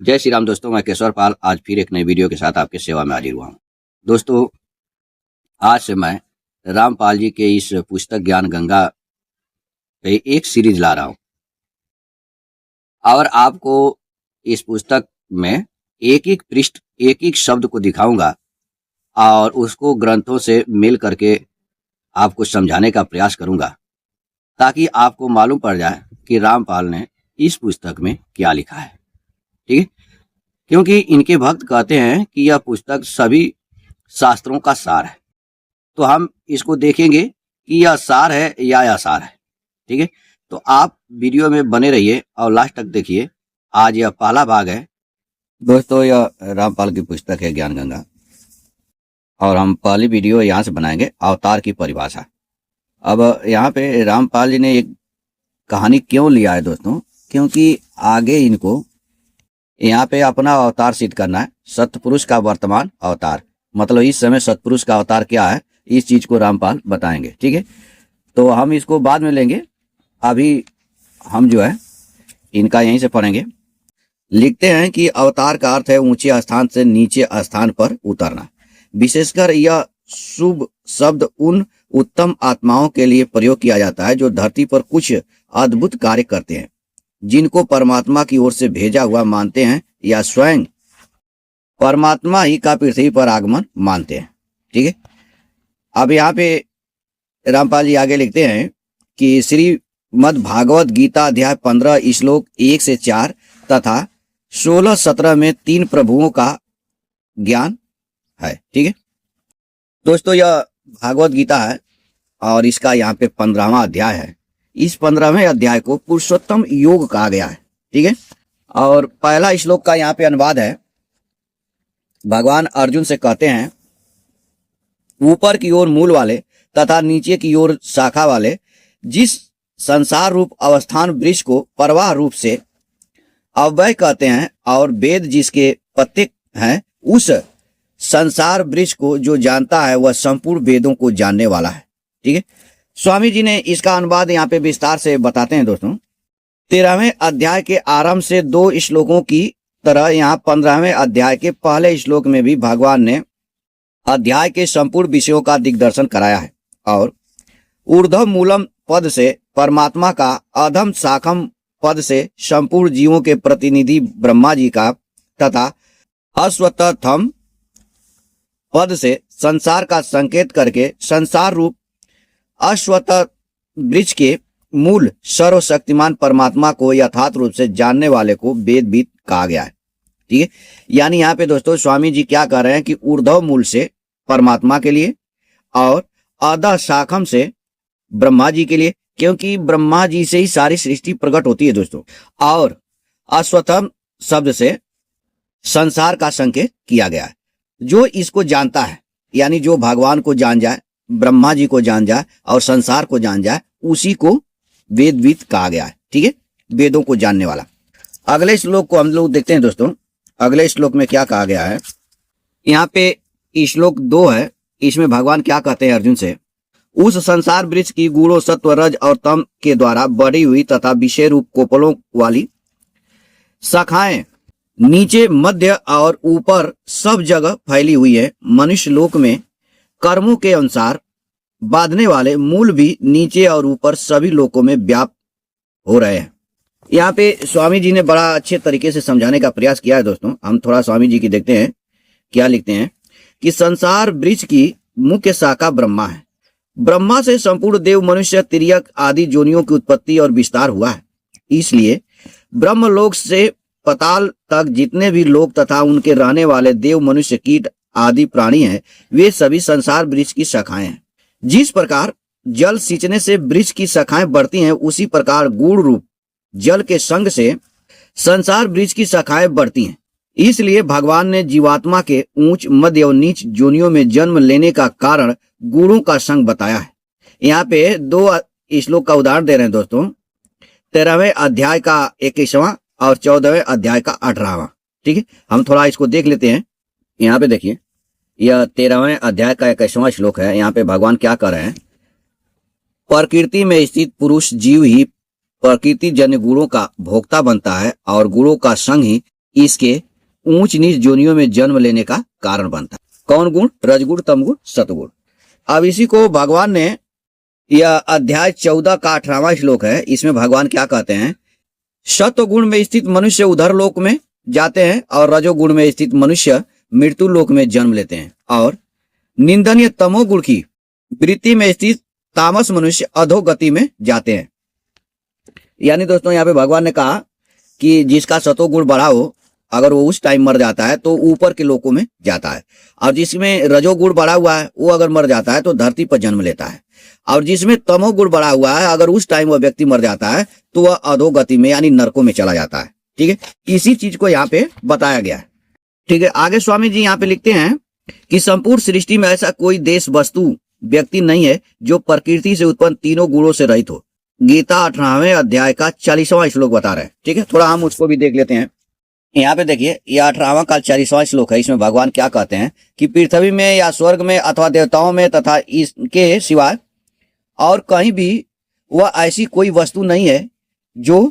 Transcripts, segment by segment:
जय श्री राम दोस्तों, मैं केशवर पाल आज फिर एक नई वीडियो के साथ आपके सेवा में हाजिर हुआ हूँ। दोस्तों, आज से मैं रामपाल जी के इस पुस्तक ज्ञान गंगा पे एक सीरीज ला रहा हूँ और आपको इस पुस्तक में एक एक पृष्ठ एक एक शब्द को दिखाऊंगा और उसको ग्रंथों से मिल करके आपको समझाने का प्रयास करूंगा ताकि आपको मालूम पड़ जाए कि रामपाल ने इस पुस्तक में क्या लिखा है। ठीक है, क्योंकि इनके भक्त कहते हैं कि यह पुस्तक सभी शास्त्रों का सार है, तो हम इसको देखेंगे कि यह सार है या आसार है। ठीक है, तो आप वीडियो में बने रहिए और लास्ट तक देखिए। आज यह पहला भाग है दोस्तों, यह रामपाल की पुस्तक है ज्ञान गंगा और हम पहली वीडियो यहाँ से बनाएंगे अवतार की परिभाषा। अब यहाँ पे रामपाल जी ने एक कहानी क्यों लिया है दोस्तों, क्योंकि आगे इनको यहाँ पे अपना अवतार सिद्ध करना है। सतपुरुष का वर्तमान अवतार, मतलब इस समय सतपुरुष का अवतार क्या है, इस चीज को रामपाल बताएंगे। ठीक है, तो हम इसको बाद में लेंगे, अभी हम जो है इनका यहीं से पढ़ेंगे। लिखते हैं कि अवतार का अर्थ है ऊंचे स्थान से नीचे स्थान पर उतरना। विशेषकर यह शुभ शब्द उन उत्तम आत्माओं के लिए प्रयोग किया जाता है जो धरती पर कुछ अद्भुत कार्य करते हैं, जिनको परमात्मा की ओर से भेजा हुआ मानते हैं या स्वयं परमात्मा ही का पृथ्वी पर आगमन मानते हैं। ठीक है, अब यहाँ पे रामपाल जी आगे लिखते हैं कि श्रीमद् भागवत गीता अध्याय 15 श्लोक 1 से 4 तथा 16-17 में 3 प्रभुओं का ज्ञान है। ठीक है दोस्तों, यह भागवत गीता है और इसका यहाँ पे 15वां अध्याय है। इस 15वें अध्याय को पुरुषोत्तम योग कहा गया है। ठीक है, और पहला श्लोक का यहाँ पे अनुवाद है। भगवान अर्जुन से कहते हैं, ऊपर की ओर मूल वाले तथा नीचे की ओर शाखा वाले जिस संसार रूप अवस्थान वृक्ष को परवाह रूप से अव्यय कहते हैं और वेद जिसके पत्ते हैं, उस संसार वृक्ष को जो जानता है वह संपूर्ण वेदों को जानने वाला है। ठीक है, स्वामी जी ने इसका अनुवाद यहाँ पे विस्तार से बताते हैं। दोस्तों, 13वें अध्याय के आरंभ से 2 श्लोकों की तरह यहाँ 15वें अध्याय के पहले श्लोक में भी भगवान ने अध्याय के संपूर्ण विषयों का दिग्दर्शन कराया है और ऊर्ध्व मूलम पद से परमात्मा का, अधम शाखम पद से संपूर्ण जीवों के प्रतिनिधि ब्रह्मा जी का तथा अश्वत्थम पद से संसार का संकेत करके संसार रूप अश्वत्थ वृक्ष के मूल सर्वशक्तिमान परमात्मा को यथार्थ रूप से जानने वाले को वेदविद कहा गया है। ठीक है, यानी यहाँ पे दोस्तों स्वामी जी क्या कह रहे हैं कि ऊर्ध्व मूल से परमात्मा के लिए और अधः शाखम से ब्रह्मा जी के लिए, क्योंकि ब्रह्मा जी से ही सारी सृष्टि प्रकट होती है दोस्तों, और अश्वत्थम शब्द से संसार का संकेत किया गया है। जो इसको जानता है, यानी जो भगवान को जान जाए, ब्रह्मा जी को जान जाए और संसार को जान जाए, उसी को वेदविद कहा गया है। ठीक है, वेदों को जानने वाला। अगले श्लोक को हम लोग देखते हैं दोस्तों। अगले श्लोक में क्या कहा गया है, यहाँ पे श्लोक 2 है। इसमें भगवान क्या कहते हैं अर्जुन से, उस संसार वृक्ष की गुणों सत्व रज और तम के द्वारा बढ़ी हुई तथा विषय रूप कोपलों वाली शाखाएं नीचे, मध्य और ऊपर सब जगह फैली हुई है। मनुष्य लोक में कर्मों के अनुसार बांधने वाले मूल भी नीचे और ऊपर सभी लोकों में व्याप्त हो रहे हैं। यहाँ पे स्वामी जी ने बड़ा अच्छे तरीके से समझाने का प्रयास किया है दोस्तों। हम थोड़ा स्वामी जी की देखते हैं क्या लिखते हैं कि संसार वृक्ष की मुख्य शाखा ब्रह्मा है। ब्रह्मा से संपूर्ण देव, मनुष्य, तिर्यक आदि जोनियों की उत्पत्ति और विस्तार हुआ है। इसलिए ब्रह्मलोक से पाताल तक जितने भी लोक तथा उनके रहने वाले देव, मनुष्य, कीट आदि प्राणी हैं, वे सभी संसार वृक्ष की शाखाएं हैं। जिस प्रकार जल सींचने से वृक्ष की शाखाएं बढ़ती हैं, उसी प्रकार गुण रूप जल के संग से संसार वृक्ष की शाखाएं बढ़ती हैं। इसलिए भगवान ने जीवात्मा के ऊंच, मध्य और नीच जोनियों में जन्म लेने का कारण गुणों का संग बताया है। यहाँ पे 2 श्लोक का उदाहरण दे रहे हैं दोस्तों। 13वें अध्याय का 21वां और 14वें अध्याय का 18वां। ठीक है, हम थोड़ा इसको देख लेते हैं। यहाँ पे देखिए, यह 13वें अध्याय का 21वां श्लोक है। यहाँ पे भगवान क्या कर रहे हैं, प्रकृति में स्थित पुरुष जीव ही प्रकृति जन्य गुणों का भोक्ता बनता है और गुणों का संग ही इसके ऊंच नीच जोनियों में जन्म लेने का कारण बनता है। कौन गुण? रजगुण, तमगुण, सतगुण। अब इसी को भगवान ने, यह अध्याय 14 का 18वां श्लोक है, इसमें भगवान क्या कहते हैं? सत्वगुण में स्थित मनुष्य उधर लोक में जाते हैं और रजोगुण में स्थित मनुष्य मृत्यु लोक में जन्म लेते हैं, और निंदनीय तमोगुण की वृत्ति में स्थित तामस मनुष्य अधोगति में जाते हैं। यानी दोस्तों यहाँ पे भगवान ने कहा कि जिसका सतोगुण बढ़ा हो, अगर वो उस टाइम मर जाता है तो ऊपर के लोकों में जाता है, और जिसमें रजोगुण बढ़ा हुआ है वो अगर मर जाता है तो धरती पर जन्म लेता है, और जिसमें तमोगुण बढ़ा हुआ है अगर उस टाइम वह व्यक्ति मर जाता है तो वह अधोगति में यानी नरकों में चला जाता है। ठीक है, इसी चीज को यहाँ पे बताया गया है। ठीक है, आगे स्वामी जी यहाँ पे लिखते हैं कि संपूर्ण सृष्टि में ऐसा कोई देश, वस्तु, व्यक्ति नहीं है जो प्रकृति से उत्पन्न तीनों गुणों से रहित हो। गीता 18वें अध्याय का 40वां श्लोक बता रहे हैं। ठीक है, थोड़ा हम उसको भी देख लेते हैं। यहाँ पे देखिए, यह 18वां का 40वां श्लोक है। इसमें भगवान क्या कहते हैं कि पृथ्वी में या स्वर्ग में अथवा देवताओं में तथा इसके सिवाय और कहीं भी वह ऐसी कोई वस्तु नहीं है जो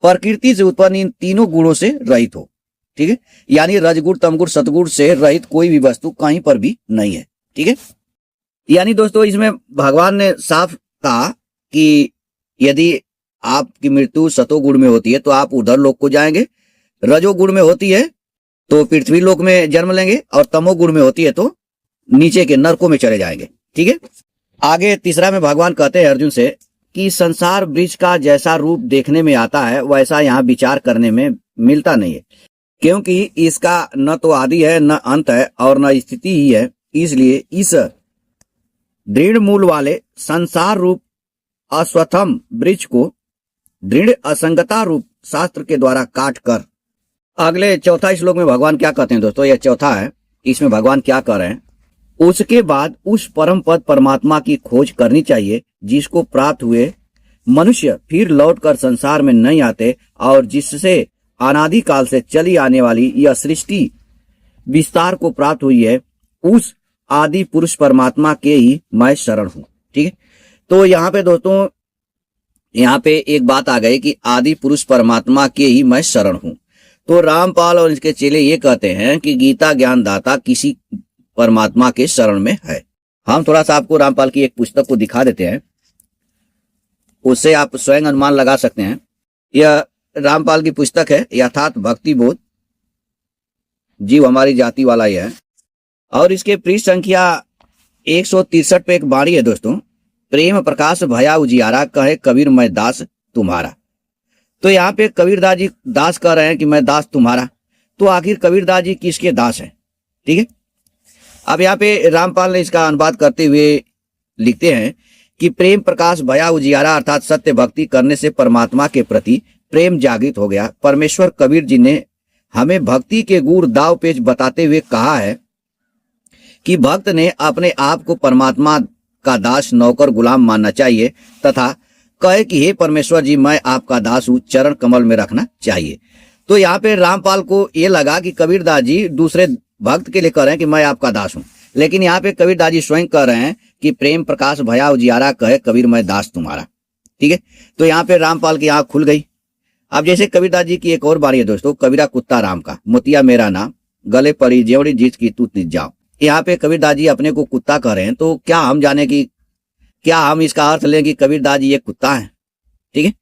प्रकृति से उत्पन्न इन तीनों गुणों से रहित हो। ठीक है, यानी रजगुण, तमगुण, सतगुण से रहित कोई भी वस्तु कहीं पर भी नहीं है। ठीक है, यानी दोस्तों इसमें भगवान ने साफ कहा कि यदि आपकी मृत्यु सतोगुण में होती है तो आप उधर लोक को जाएंगे, रजोगुण में होती है तो पृथ्वी लोक में जन्म लेंगे, और तमोगुण में होती है तो नीचे के नरकों में चले जाएंगे। ठीक है, आगे तीसरा में भगवान कहते हैं अर्जुन से कि संसार वृक्ष का जैसा रूप देखने में आता है वैसा यहाँ विचार करने में मिलता नहीं है, क्योंकि इसका न तो आदि है, न अंत है, और न स्थिति ही है। इसलिए इस दृढ़ मूल वाले संसार रूप अश्वत्थम वृक्ष को दृढ़ असंगता रूप शास्त्र के द्वारा काट कर, अगले चौथा श्लोक में भगवान क्या कहते हैं दोस्तों, यह चौथा है, इसमें भगवान क्या कर रहे हैं? उसके बाद उस परम पद परमात्मा की खोज करनी चाहिए जिसको प्राप्त हुए मनुष्य फिर लौटकर संसार में नहीं आते, और जिससे अनादिकाल से चली आने वाली यह सृष्टि विस्तार को प्राप्त हुई है, उस आदि पुरुष परमात्मा के ही मैं शरण हूं। ठीक है, तो यहाँ पे दोस्तों, यहाँ पे एक बात आ गई कि आदि पुरुष परमात्मा के ही मैं शरण हूं। तो रामपाल और इसके चेले ये कहते हैं कि गीता ज्ञानदाता किसी परमात्मा के शरण में है। हम थोड़ा सा आपको रामपाल की एक पुस्तक को दिखा देते हैं, उससे आप स्वयं अनुमान लगा सकते हैं। यह रामपाल की पुस्तक है यथार्थ भक्ति बोध, जीव हमारी जाति वाला यह है, और इसके पृष्ठ संख्या 163 पे एक बाणी है दोस्तों, प्रेम प्रकाश भया उजियारा कहे कबीर मैं दास तुम्हारा। तो यहाँ पे कबीरदास जी दास कह रहे हैं कि मैं दास तुम्हारा, तो आखिर कबीरदास जी किसके दास हैं? ठीक है, अब यहाँ पे रामपाल ने इसका अनुवाद करते हुए लिखते हैं कि प्रेम प्रकाश भया उजियारा अर्थात सत्य भक्ति करने से परमात्मा के प्रति प्रेम जागृत हो गया। परमेश्वर कबीर जी ने हमें भक्ति के गुर दाव पेच बताते हुए कहा है कि भक्त ने अपने आप को परमात्मा का दास, नौकर, गुलाम मानना चाहिए तथा कहे कि हे परमेश्वर जी मैं आपका दास हूं, चरण कमल में रखना चाहिए। तो यहाँ पे रामपाल को ये लगा कि कबीरदास जी दूसरे भक्त के लिए कह रहे हैं कि मैं आपका दास हूं, लेकिन यहाँ पे कबीरदास जी स्वयं कह रहे हैं कि प्रेम प्रकाश भया उजियारा कहे कबीर मैं दास तुम्हारा। ठीक है, तो यहाँ पे रामपाल की आंख खुल गई। अब जैसे कबीरदास जी की एक और बारी है दोस्तों, कबीरा कुत्ता राम का, मोतिया मेरा नाम, गले पड़ी जेवड़ी जीत की तू निज जाओ। यहाँ पे कबीरदास जी अपने को कुत्ता कह रहे हैं, तो क्या हम जाने की, क्या हम इसका अर्थ लें कि कबीरदास जी एक कुत्ता है? ठीक है,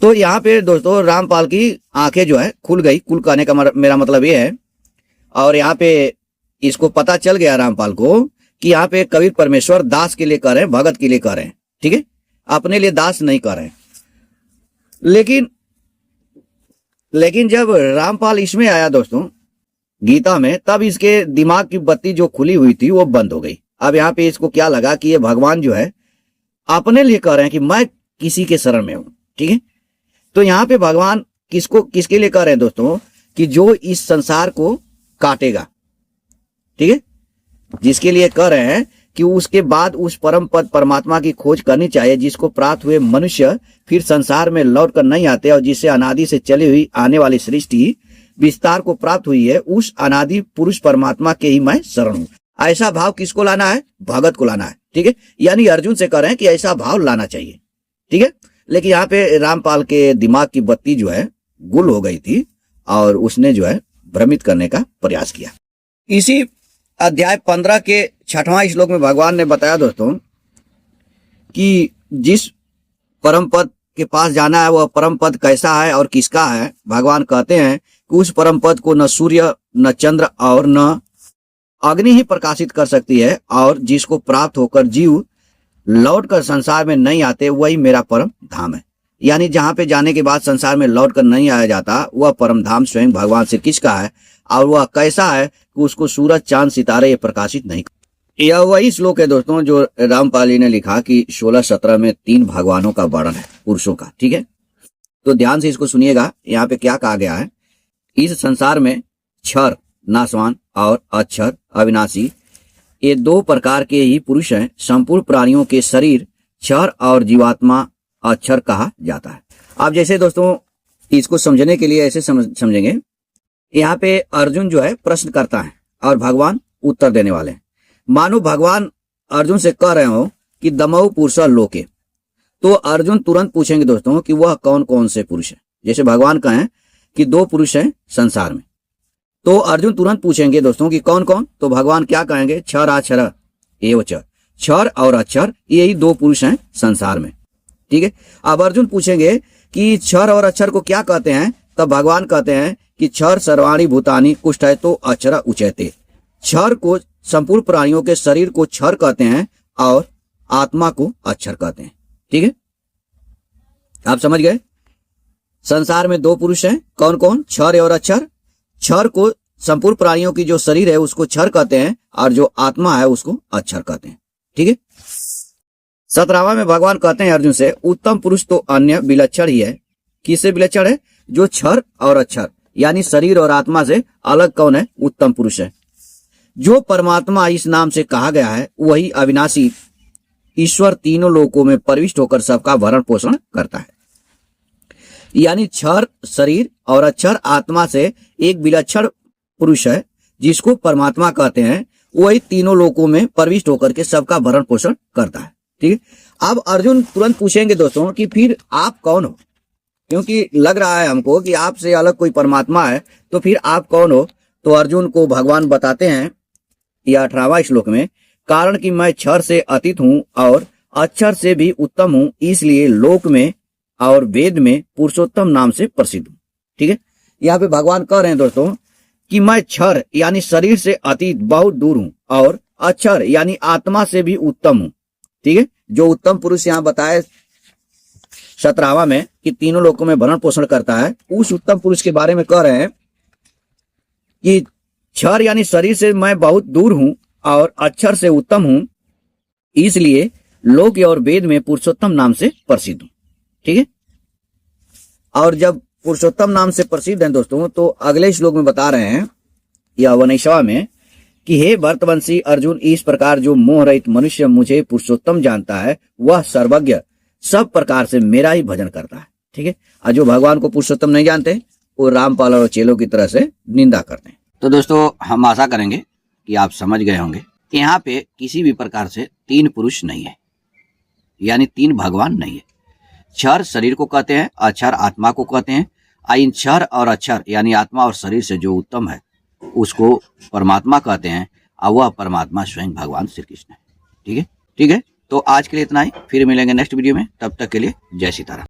तो यहाँ पे दोस्तों रामपाल की आंखें जो है खुल गई। कुल कहने का मेरा मतलब ये है, और यहाँ पे इसको पता चल गया रामपाल को कि यहाँ पे कबीर परमेश्वर दास के लिए कह रहे हैं, भगत के लिए कह रहे हैं। ठीक है, अपने लिए दास नहीं कह रहे हैं। लेकिन जब रामपाल इसमें आया दोस्तों गीता में, तब इसके दिमाग की बत्ती जो खुली हुई थी वो बंद हो गई। अब यहाँ पे इसको क्या लगा कि ये भगवान जो है अपने लिए कह रहे हैं कि मैं किसी के शरण में हूं। ठीक है, तो यहाँ पे भगवान किसके लिए कह रहे हैं दोस्तों, कि जो इस संसार को काटेगा। ठीक है, जिसके लिए कह रहे हैं कि उसके बाद उस परम पद परमात्मा की खोज करनी चाहिए जिसको प्राप्त हुए मनुष्य फिर संसार में लौट कर नहीं आते, और जिससे अनादि से चली हुई आने वाली सृष्टि विस्तार को प्राप्त हुई है, उस अनादि पुरुष परमात्मा के ही मैं शरण हूं। ऐसा भाव किसको लाना है? भगत को लाना है। ठीक है, यानी अर्जुन से कह रहे हैं कि ऐसा भाव लाना चाहिए। ठीक है, लेकिन यहाँ पे रामपाल के दिमाग की बत्ती जो है गुल हो गई थी, और उसने जो है भ्रमित करने का प्रयास किया। इसी अध्याय 15 के 6वां श्लोक में भगवान ने बताया दोस्तों कि जिस परम पद के पास जाना है वह परम पद कैसा है और किसका है। भगवान कहते हैं कि उस परम पद को न सूर्य न चंद्र और न अग्नि ही प्रकाशित कर सकती है, और जिसको प्राप्त होकर जीव लौटकर संसार में नहीं आते वही मेरा परम धाम है। यानी जहां पे जाने के बाद संसार में लौटकर नहीं आया जाता वह परम धाम स्वयं भगवान श्री कृष्ण का है, और वह कैसा है कि उसको सूरज चांद सितारे ये प्रकाशित नहीं। यह वही श्लोक है दोस्तों जो रामपाल जी ने लिखा कि 16-17 में 3 भगवानों का वर्णन है, पुरुषों का। ठीक है, तो ध्यान से इसको सुनिएगा। यहाँ पे क्या कहा गया है, इस संसार में क्षर नाशवान और अक्षर अविनाशी, ये 2 प्रकार के ही पुरुष हैं। संपूर्ण प्राणियों के शरीर क्षर और जीवात्मा अक्षर कहा जाता है। अब जैसे दोस्तों इसको समझने के लिए ऐसे समझेंगे, यहाँ पे अर्जुन जो है प्रश्न करता है और भगवान उत्तर देने वाले हैं। मानो भगवान अर्जुन से कह रहे हो कि दमौ पुरुष लोके, तो अर्जुन तुरंत पूछेंगे दोस्तों कि वह कौन कौन से पुरुष हैं। जैसे भगवान कहें कि 2 पुरुष हैं संसार में, तो अर्जुन तुरंत पूछेंगे दोस्तों कि कौन कौन। तो भगवान क्या कहेंगे, क्षर अक्षर एवं च, क्षर और अक्षर यही 2 पुरुष हैं संसार में। ठीक है, अब अर्जुन पूछेंगे कि क्षर और अक्षर को क्या कहते हैं, तब भगवान कहते हैं कि क्षर सर्वाणि भूतानि कुष्ठ है तो अक्षर उच्यते। क्षर को संपूर्ण प्राणियों के शरीर को क्षर कहते हैं और आत्मा को अक्षर कहते हैं। ठीक है, आप समझ गए। संसार में 2 पुरुष हैं, कौन कौन, क्षर और अक्षर। क्षर को संपूर्ण प्राणियों की जो शरीर है उसको क्षर कहते हैं, और जो आत्मा है उसको अक्षर कहते हैं। ठीक है, 17वां में भगवान कहते हैं अर्जुन से, उत्तम पुरुष तो अन्य विलक्षण ही है। किससे विलक्षण है, जो क्षर और अक्षर यानी शरीर और आत्मा से अलग कौन है, उत्तम पुरुष है। जो परमात्मा इस नाम से कहा गया है वही अविनाशी ईश्वर तीनों लोकों में प्रविष्ट होकर सबका भरण पोषण करता है। यानी क्षर शरीर और अक्षर आत्मा से एक विलक्षण पुरुष है जिसको परमात्मा कहते हैं, वही तीनों लोकों में प्रविष्ट होकर के सबका भरण पोषण करता है। ठीक है, अब अर्जुन तुरंत पूछेंगे दोस्तों कि फिर आप कौन हो, क्योंकि लग रहा है हमको कि आपसे अलग कोई परमात्मा है, तो फिर आप कौन हो। तो अर्जुन को भगवान बताते हैं यह 18वां श्लोक में, कारण कि मैं क्षर से अतीत हूं और अक्षर से भी उत्तम हूं, इसलिए लोक में और वेद में पुरुषोत्तम नाम से प्रसिद्ध हूं। ठीक है, यहाँ पे भगवान कह रहे हैं दोस्तों कि मैं क्षर यानी शरीर से अतीत बहुत दूर हूं और अक्षर यानी आत्मा से भी उत्तम हूं। ठीक है, जो उत्तम पुरुष यहाँ बताए 17वां में कि तीनों लोकों में भरण पोषण करता है, उस उत्तम पुरुष के बारे में कह रहे हैं कि क्षर यानी शरीर से मैं बहुत दूर हूं और अक्षर से उत्तम हूं, इसलिए लोक और वेद में पुरुषोत्तम नाम से प्रसिद्ध हूं। ठीक है, और जब पुरुषोत्तम नाम से प्रसिद्ध हैं दोस्तों, तो अगले श्लोक में बता रहे हैं या 19वां में कि हे भरतवंशी अर्जुन, इस प्रकार जो मोह रहित मनुष्य मुझे पुरुषोत्तम जानता है वह सर्वज्ञ सब प्रकार से मेरा ही भजन करता है। ठीक है, और जो भगवान को पुरुषोत्तम नहीं जानते वो रामपाल और चेलों की तरह से निंदा करते हैं। तो दोस्तों हम आशा करेंगे कि आप समझ गए होंगे कि यहाँ पे किसी भी प्रकार से 3 पुरुष नहीं है, यानी 3 भगवान नहीं है। क्षर शरीर को कहते हैं, अक्षर आत्मा को कहते हैं। इन क्षर और अक्षर यानी आत्मा और शरीर से जो उत्तम है उसको परमात्मा कहते हैं, और वह परमात्मा स्वयं भगवान श्री कृष्ण है। ठीक है, तो आज के लिए इतना ही, फिर मिलेंगे नेक्स्ट वीडियो में। तब तक के लिए जय सीताराम।